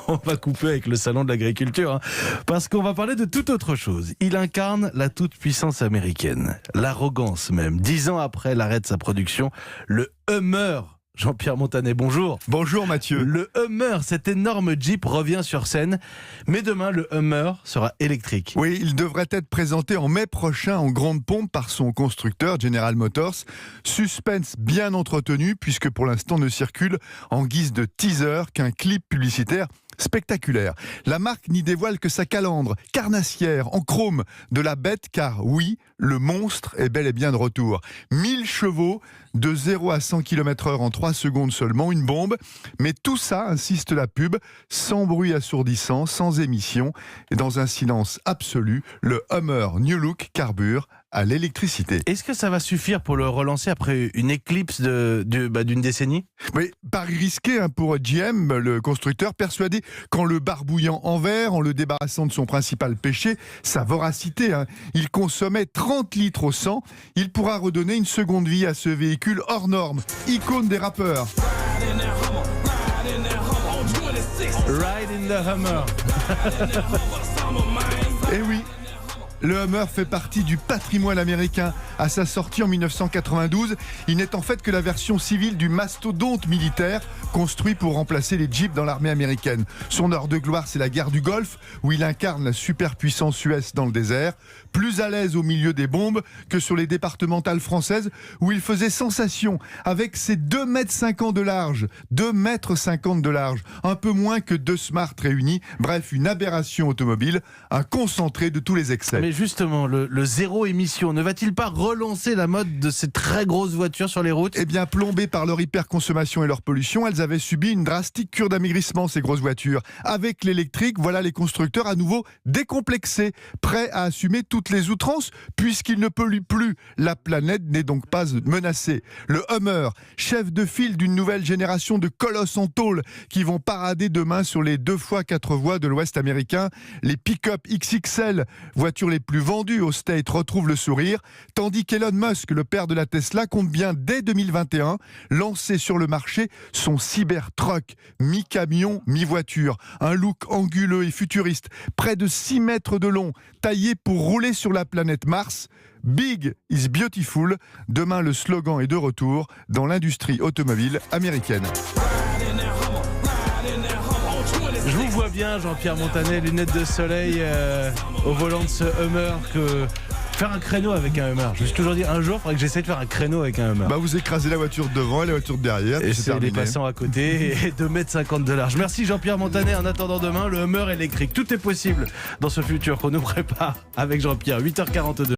on va couper avec le salon de l'agriculture, hein, parce qu'on va parler de toute autre chose. Il incarne la toute-puissance américaine, l'arrogance même. 10 ans après l'arrêt de sa production, le Hummer. Jean-Pierre Montanet, bonjour. Bonjour Mathieu. Le Hummer, cet énorme Jeep revient sur scène, mais demain le Hummer sera électrique. Oui, il devrait être présenté en mai prochain en grande pompe par son constructeur General Motors. Suspense bien entretenu puisque pour l'instant ne circule en guise de teaser qu'un clip publicitaire spectaculaire. La marque n'y dévoile que sa calandre carnassière en chrome de la bête car oui, le monstre est bel et bien de retour. 1000 chevaux de 0 à 100 km/h en 3 secondes seulement, une bombe. Mais tout ça, insiste la pub, sans bruit assourdissant, sans émission et dans un silence absolu, le Hummer New Look carbure à l'électricité. Est-ce que ça va suffire pour le relancer après une éclipse d'une décennie ? Oui, pari risqué pour GM, le constructeur, persuadé qu'en le barbouillant en verre, en le débarrassant de son principal péché, sa voracité, il consommait 30 litres au 100, il pourra redonner une seconde vie à ce véhicule hors norme, icône des rappeurs. Ride in the Hummer. Eh oui, le Hummer fait partie du patrimoine américain. À sa sortie en 1992, il n'est en fait que la version civile du mastodonte militaire construit pour remplacer les Jeeps dans l'armée américaine. Son heure de gloire, c'est la guerre du Golfe, où il incarne la superpuissance US dans le désert, plus à l'aise au milieu des bombes que sur les départementales françaises, où il faisait sensation avec ses 2,50 m de large. 2,50 m de large, un peu moins que 2 Smart réunis. Bref, une aberration automobile, un concentré de tous les excès. Mais justement, le zéro émission ne va-t-il pas relancer la mode de ces très grosses voitures sur les routes ? Eh bien, plombées par leur hyperconsommation et leur pollution, elles avaient subi une drastique cure d'amaigrissement, ces grosses voitures. Avec l'électrique, voilà les constructeurs à nouveau décomplexés, prêts à assumer toutes les outrances, puisqu'ils ne polluent plus. La planète n'est donc pas menacée. Le Hummer, chef de file d'une nouvelle génération de colosses en tôle, qui vont parader demain sur les 2x4 voies de l'Ouest américain. Les pick-up XXL, voitures les plus vendues au State, retrouvent le sourire, tandis qu'Elon Musk, le père de la Tesla, compte bien dès 2021 lancer sur le marché son Cybertruck, mi-camion, mi-voiture. Un look anguleux et futuriste, près de 6 mètres de long, taillé pour rouler sur la planète Mars. Big is beautiful. Demain, le slogan est de retour dans l'industrie automobile américaine. Je vous vois bien, Jean-Pierre Montanet, lunettes de soleil au volant de ce Hummer, faire un créneau avec un Hummer. Je me suis toujours dit, un jour, il faudrait que j'essaie de faire un créneau avec un Hummer. Vous écrasez la voiture devant et la voiture derrière. Et c'est les passants à côté et 2,50 m de large. Merci Jean-Pierre Montanet. En attendant demain, le Hummer électrique. Tout est possible dans ce futur qu'on nous prépare avec Jean-Pierre. 8h42.